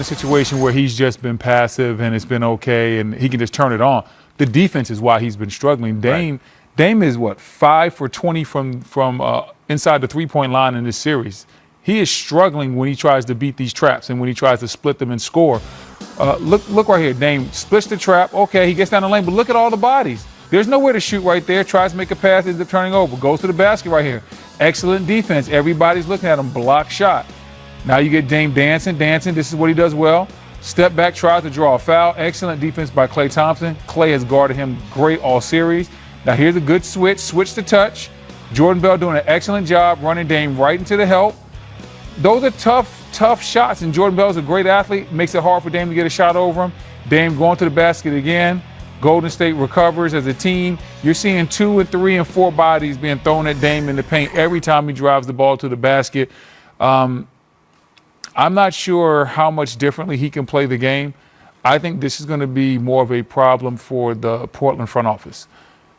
A situation where he's just been passive and it's been okay and he can just turn it on. The defense is why he's been struggling. Dame is what, 5 for 20 from inside the three-point line in this series. He is struggling when he tries to beat these traps and when he tries to split them and score. Look right here. Dame splits the trap. Okay, he gets down the lane, but look at all the bodies. There's nowhere to shoot right there. Tries to make a pass, ends up turning over. Goes to the basket right here. Excellent defense. Everybody's looking at him. Block shot. Now you get Dame dancing. This is what he does well. Step back, tries to draw a foul. Excellent defense by Klay Thompson. Klay has guarded him great all series. Now here's a good switch to touch. Jordan Bell doing an excellent job running Dame right into the help. Those are tough shots, and Jordan Bell's a great athlete. Makes it hard for Dame to get a shot over him. Dame going to the basket again. Golden State recovers as a team. You're seeing 2 and 3 and 4 bodies being thrown at Dame in the paint every time he drives the ball to the basket. I'm not sure how much differently he can play the game. I think this is going to be more of a problem for the Portland front office.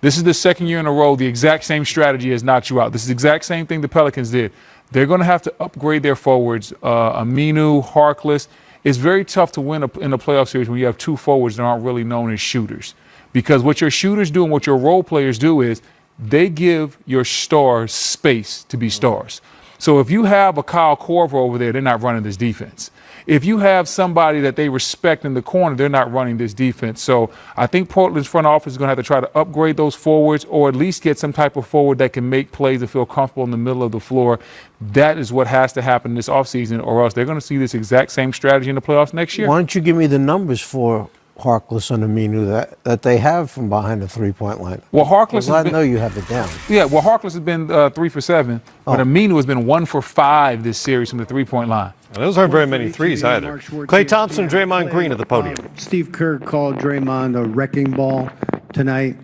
This is the second year in a row the exact same strategy has knocked you out. This is the exact same thing the Pelicans did. They're going to have to upgrade their forwards. Aminu, Harkless. It's very tough to win in a playoff series when you have 2 forwards that aren't really known as shooters. Because what your shooters do and what your role players do is they give your stars space to be stars. So if you have a Kyle Korver over there, they're not running this defense. If you have somebody that they respect in the corner, they're not running this defense. So I think Portland's front office is going to have to try to upgrade those forwards or at least get some type of forward that can make plays and feel comfortable in the middle of the floor. That is what has to happen this offseason, or else they're going to see this exact same strategy in the playoffs next year. Why don't you give me the numbers for Harkless and Aminu that they have from behind the three-point line? Well, Harkless I know you have it down. Yeah, well, Harkless has been 3 for 7, but Aminu has been 1 for 5 this series from the three-point line. Well, those aren't very many threes either. Klay Thompson, Draymond Green at the podium. Steve Kerr called Draymond a wrecking ball tonight.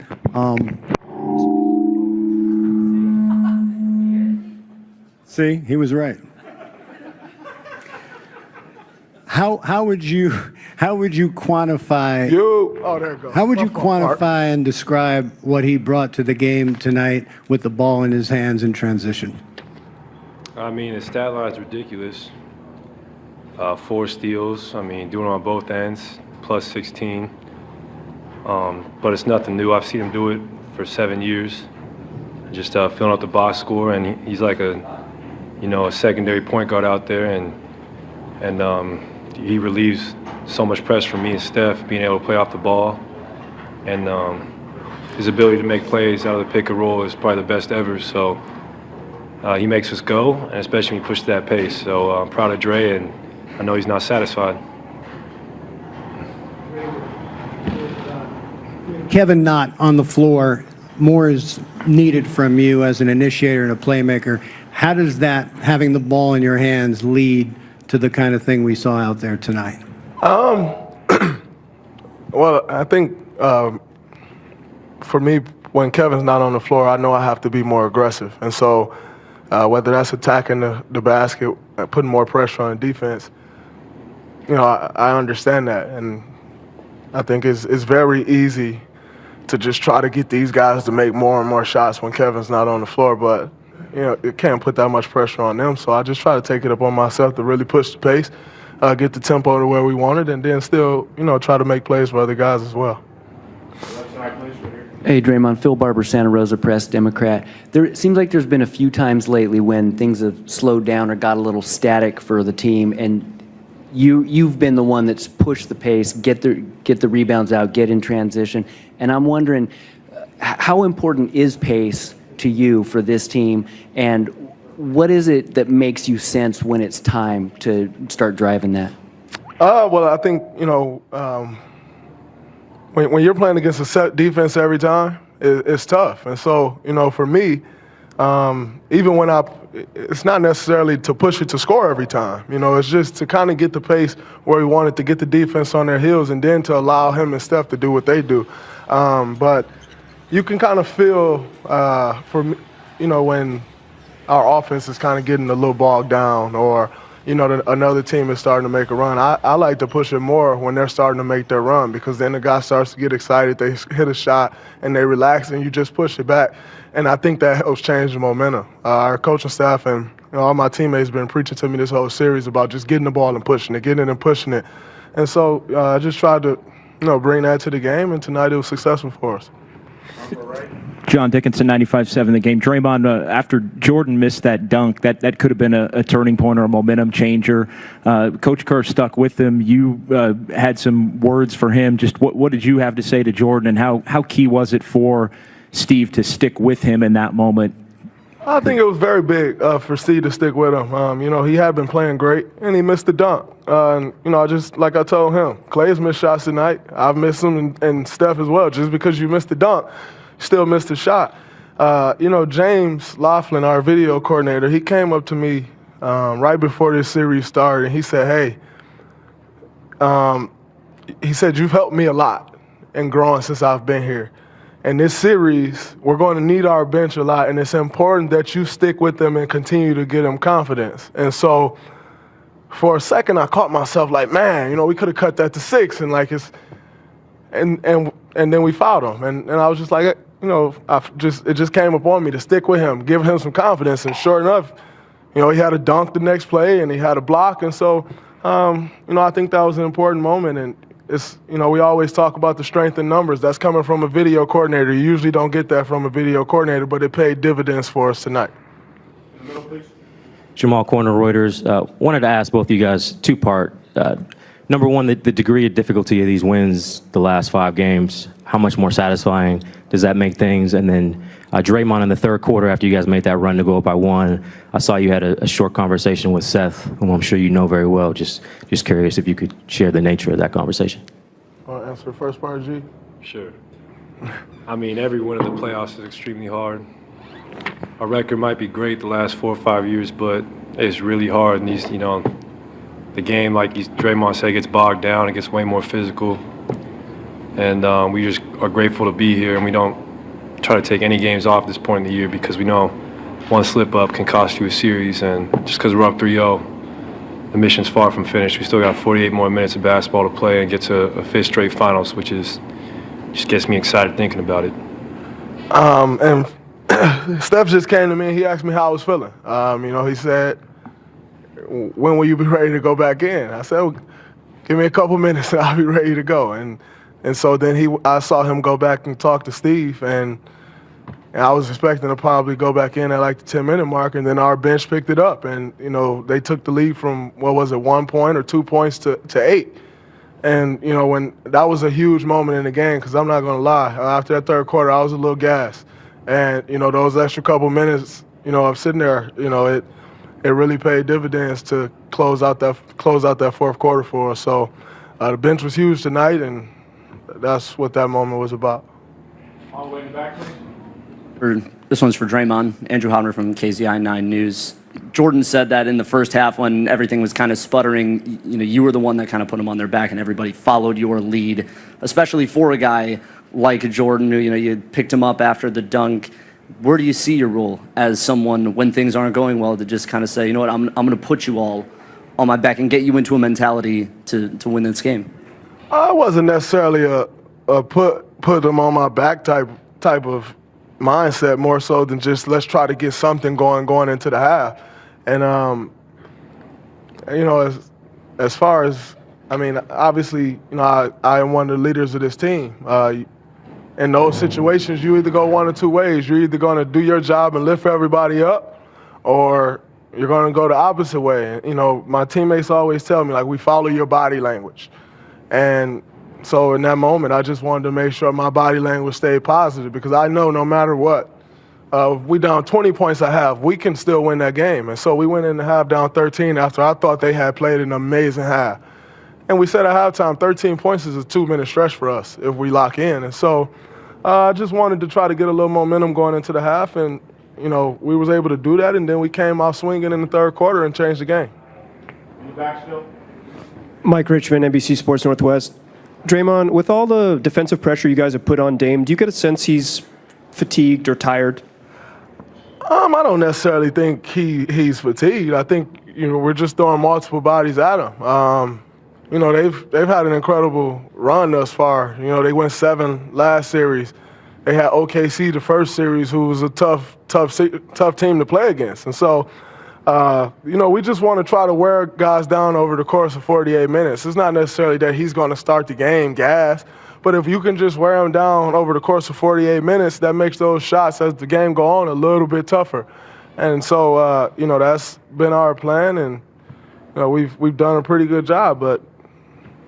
See, he was right. How would you quantify? How would you quantify and describe what he brought to the game tonight with the ball in his hands in transition? I mean, his stat line's ridiculous. 4 steals. I mean, doing it on both ends, plus 16. But it's nothing new. I've seen him do it for 7 years. Just filling out the box score, and he's like a secondary point guard out there, and he relieves so much pressure from me and Steph, being able to play off the ball. And his ability to make plays out of the pick and roll is probably the best ever. So he makes us go, and especially when he pushes that pace. So I'm proud of Dre, and I know he's not satisfied. Kevin not on the floor, more is needed from you as an initiator and a playmaker. How does that, having the ball in your hands, lead to the kind of thing we saw out there tonight? Well, I think for me, when Kevin's not on the floor, I know I have to be more aggressive. And so whether that's attacking the basket, putting more pressure on defense, I understand that. And I think it's very easy to just try to get these guys to make more and more shots when Kevin's not on the floor. But it can't put that much pressure on them. So I just try to take it upon myself to really push the pace, get the tempo to where we want it, and then still, try to make plays for other guys as well. Hey, Draymond. Phil Barber, Santa Rosa Press, Democrat. It seems like there's been a few times lately when things have slowed down or got a little static for the team, and you've been the one that's pushed the pace, get the rebounds out, get in transition. And I'm wondering, how important is pace to you for this team, and what is it that makes you sense when it's time to start driving that? Well, I think, when you're playing against a set defense every time, it's tough. And so, for me, even when it's not necessarily to push it to score every time. It's just to kind of get the pace where we want it, to get the defense on their heels, and then to allow him and Steph to do what they do. But you can kind of feel, when our offense is kind of getting a little bogged down, or, another team is starting to make a run. I like to push it more when they're starting to make their run, because then the guy starts to get excited, they hit a shot, and they relax, and you just push it back. And I think that helps change the momentum. Our coaching staff and all my teammates been preaching to me this whole series about just getting the ball and pushing it, getting it and pushing it. And so I just tried to, bring that to the game, and tonight it was successful for us. John Dickinson, 95.7 The Game. Draymond, after Jordan missed that dunk, that could have been a turning point or a momentum changer. Coach Kerr stuck with him. You had some words for him. Just what did you have to say to Jordan, and how key was it for Steve to stick with him in that moment? I think it was very big for Steve to stick with him. He had been playing great, and he missed the dunk. Just like I told him, Klay's missed shots tonight. I've missed them, and Steph as well. Just because you missed the dunk, you still missed the shot. James Laughlin, our video coordinator, he came up to me right before this series started, and he said, hey, he said, you've helped me a lot in growing since I've been here. And this series, we're going to need our bench a lot, and it's important that you stick with them and continue to give them confidence. And so for a second, I caught myself like, man, we could have cut that to 6, and and then we fouled him. And I was just like, it just came upon me to stick with him, give him some confidence. And sure enough, he had a dunk the next play, and he had a block. And so, I think that was an important moment. And it's, we always talk about the strength in numbers. That's coming from a video coordinator. You usually don't get that from a video coordinator, but it paid dividends for us tonight. In the middle, please. Jamal Corner, Reuters. Wanted to ask both of you guys two-part. Number one, the degree of difficulty of these wins the last 5 games. How much more satisfying does that make things? And then Draymond in the third quarter, after you guys made that run to go up by 1, I saw you had a short conversation with Seth, whom I'm sure you know very well. Just curious if you could share the nature of that conversation. Want to answer the first part, G? Sure. Every win in the playoffs is extremely hard. Our record might be great the last 4 or 5 years, but it's really hard. And the game, like Draymond said, gets bogged down. It gets way more physical. And we just are grateful to be here, and we don't try to take any games off at this point in the year because we know one slip up can cost you a series. And just because we're up 3-0, the mission's far from finished. We still got 48 more minutes of basketball to play and get to a 5th straight finals, which just gets me excited thinking about it. And Steph just came to me and he asked me how I was feeling. He said, when will you be ready to go back in? I said, well, give me a couple minutes and I'll be ready to go. And so then I saw him go back and talk to Steve, and I was expecting to probably go back in at like the 10-minute mark, and then our bench picked it up, and they took the lead from 1 point or 2 points to 8. And when that was a huge moment in the game, because I'm not gonna lie, after that third quarter I was a little gassed, and those extra couple minutes of sitting there, it really paid dividends to close out that fourth quarter for us. So the bench was huge tonight, and that's what that moment was about. All the way in the back, please. This one's for Draymond. Andrew Hodner from KZI 9 News. Jordan said that in the first half when everything was kind of sputtering, you were the one that kind of put him on their back and everybody followed your lead, especially for a guy like Jordan, who, you picked him up after the dunk. Where do you see your role as someone when things aren't going well to just kind of say, you know what, I'm going to put you all on my back and get you into a mentality to win this game? I wasn't necessarily a put them on my back type of mindset, more so than just let's try to get something going into the half. And as far as obviously I am one of the leaders of this team. In those situations, you either go one or two ways. You're either going to do your job and lift everybody up, or you're going to go the opposite way. My teammates always tell me, we follow your body language. And so in that moment, I just wanted to make sure my body language stayed positive, because I know no matter what, if we down 20 points at half, we can still win that game. And so we went in the half down 13 after I thought they had played an amazing half. And we said at halftime, 13 points is a 2-minute stretch for us if we lock in. And so I just wanted to try to get a little momentum going into the half, and we was able to do that, and then we came out swinging in the third quarter and changed the game. In the back still. Mike Richmond, NBC Sports Northwest. Draymond, with all the defensive pressure you guys have put on Dame, do you get a sense he's fatigued or tired? I don't necessarily think he's fatigued. I think we're just throwing multiple bodies at him. They've had an incredible run thus far. They went 7 last series. They had OKC the first series, who was a tough team to play against, and so we just want to try to wear guys down over the course of 48 minutes. It's not necessarily that he's going to start the game gas, but if you can just wear him down over the course of 48 minutes, that makes those shots as the game go on a little bit tougher. And so, that's been our plan, and we've done a pretty good job. But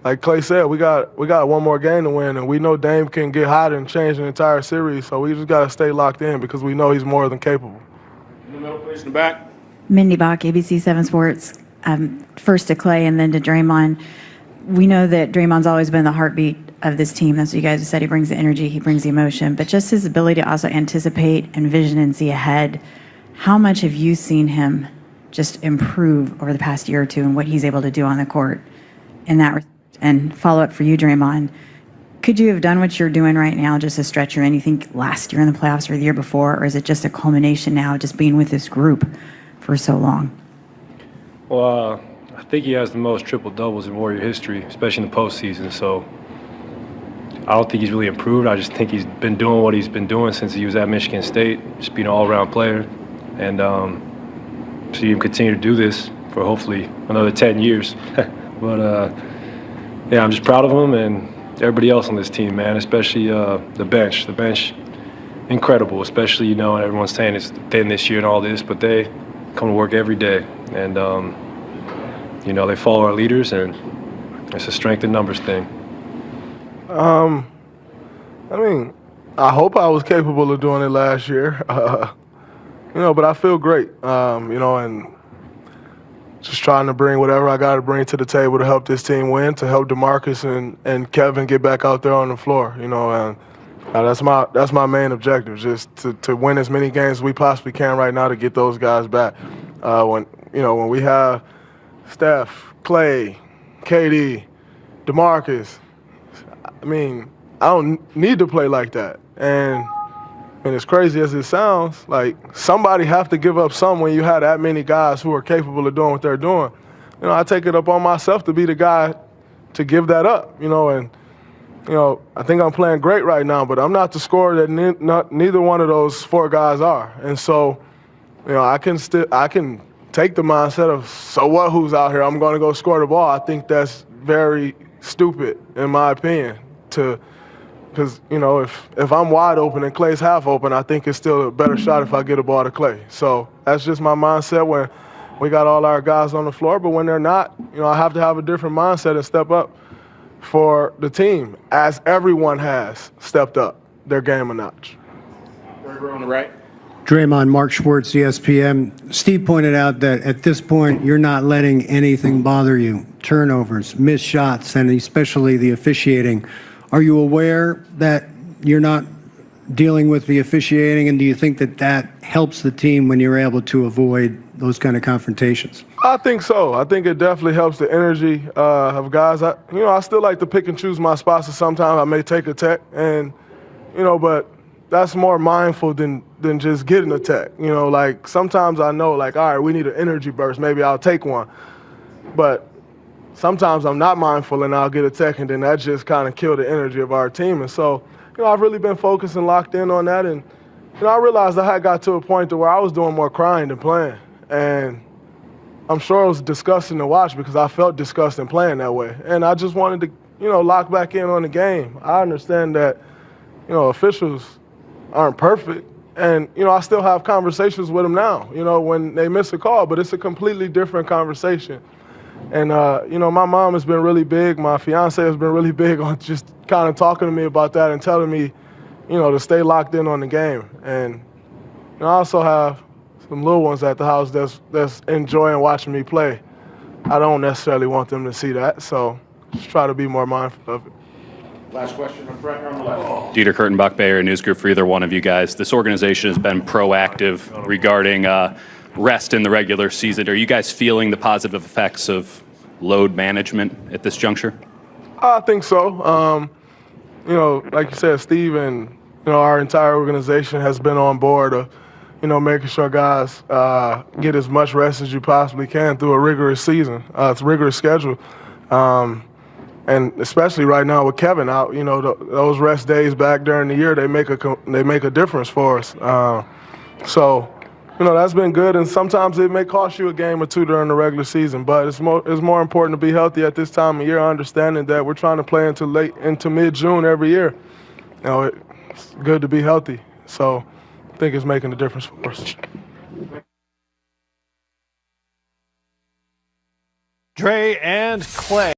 like Klay said, we got one more game to win, and we know Dame can get hot and change an entire series. So we just got to stay locked in because we know he's more than capable. In the middle, please, in the back. Mindy Bach, ABC 7 Sports. First to Klay and then to Draymond. We know that Draymond's always been the heartbeat of this team. That's what you guys have said. He brings the energy, he brings the emotion, but just his ability to also anticipate and vision and see ahead. How much have you seen him just improve over the past year or two and what he's able to do on the court in that? And follow up for you, Draymond. Could you have done what you're doing right now just a stretch or anything last year in the playoffs or the year before, or is it just a culmination now just being with this group for so long? Well, I think he has the most triple-doubles in Warrior history, especially in the postseason. So I don't think he's really improved. I just think he's been doing what he's been doing since he was at Michigan State, just being an all-around player. And see him continue to do this for hopefully another 10 years. But, I'm just proud of him and everybody else on this team, man, especially the bench. The bench, incredible, especially, everyone's saying it's thin this year and all this, but they come to work every day. And, they follow our leaders, and it's a strength in numbers thing. I hope I was capable of doing it last year, but I feel great, and just trying to bring whatever I got to bring to the table to help this team win, to help DeMarcus and Kevin get back out there on the floor, and that's my main objective, just to win as many games as we possibly can right now to get those guys back. When we have Steph, Klay, KD, DeMarcus, I don't need to play like that. And as crazy as it sounds, like somebody have to give up some when you have that many guys who are capable of doing what they're doing. I take it up on myself to be the guy to give that up, I think I'm playing great right now, but I'm not the scorer that neither one of those four guys are. And so, I can take the mindset of, so what, who's out here? I'm going to go score the ball. I think that's very stupid, in my opinion, because, if I'm wide open and Klay's half open, I think it's still a better shot if I get a ball to Klay. So that's just my mindset when we got all our guys on the floor. But when they're not, I have to have a different mindset and step up for the team, as everyone has stepped up their game a notch. Third row on the right. Draymond, Mark Schwartz, ESPN. Steve pointed out that at this point, you're not letting anything bother you. Turnovers, missed shots, and especially the officiating. Are you aware that you're not dealing with the officiating, and do you think that helps the team when you're able to avoid those kind of confrontations? I think so. I think it definitely helps the energy of guys. I still like to pick and choose my spots, and sometimes I may take a tech, and but that's more mindful than just getting a tech. Like sometimes I know, like, all right, we need an energy burst. Maybe I'll take one. But sometimes I'm not mindful and I'll get a tech, and then that just kind of kill the energy of our team. And so, I've really been focused and locked in on that. And, I realized I had got to a point to where I was doing more crying than playing. And I'm sure it was disgusting to watch because I felt disgusting playing that way. And I just wanted to, lock back in on the game. I understand that, officials aren't perfect. And, I still have conversations with them now, when they miss a call, but it's a completely different conversation. And, my mom has been really big. My fiance has been really big on just kind of talking to me about that and telling me, to stay locked in on the game. And I also have some little ones at the house that's enjoying watching me play. I don't necessarily want them to see that, so just try to be more mindful of it. Last question on front on the left. Dieter Kurtenbach, Bay Area News Group, for either one of you guys. This organization has been proactive regarding rest in the regular season. Are you guys feeling the positive effects of load management at this juncture? I think so. Like you said, Steve and our entire organization has been on board of, making sure guys get as much rest as you possibly can through a rigorous season. It's a rigorous schedule. And especially right now with Kevin out, those rest days back during the year, they make a difference for us. So, that's been good. And sometimes it may cost you a game or two during the regular season, but it's more important to be healthy at this time of year, understanding that we're trying to play into mid-June every year. It's good to be healthy. So I think it's making a difference for us. Dre and Klay.